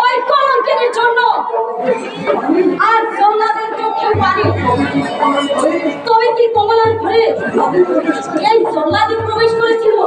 ওই কলঙ্কের জন্য আর জল্লাদের চোখে পানি। তবে কি কমলার ঘরে এই জল্লাদি প্রবেশ করেছিল?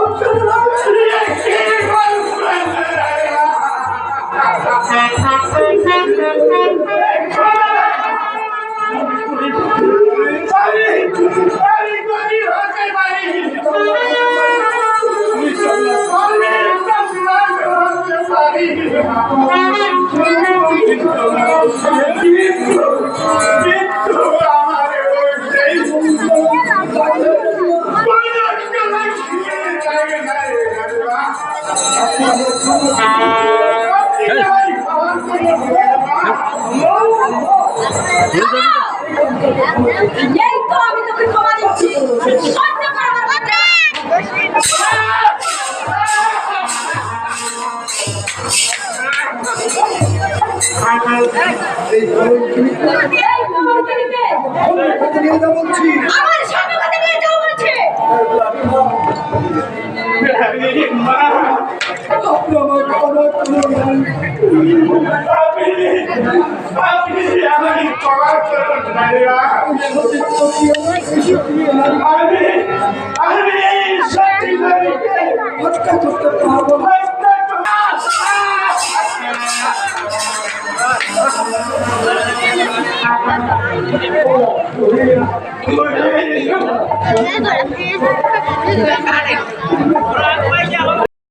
এই তো আমি তোকে ক্ষমা দিচ্ছি। সহ্য কর আমার বাচ্চা। আমার সামনে কথা নিয়ে যাও বলছে। Hãy subscribe cho kênh Ghiền Mì Gõ để không bỏ lỡ những video hấp dẫn.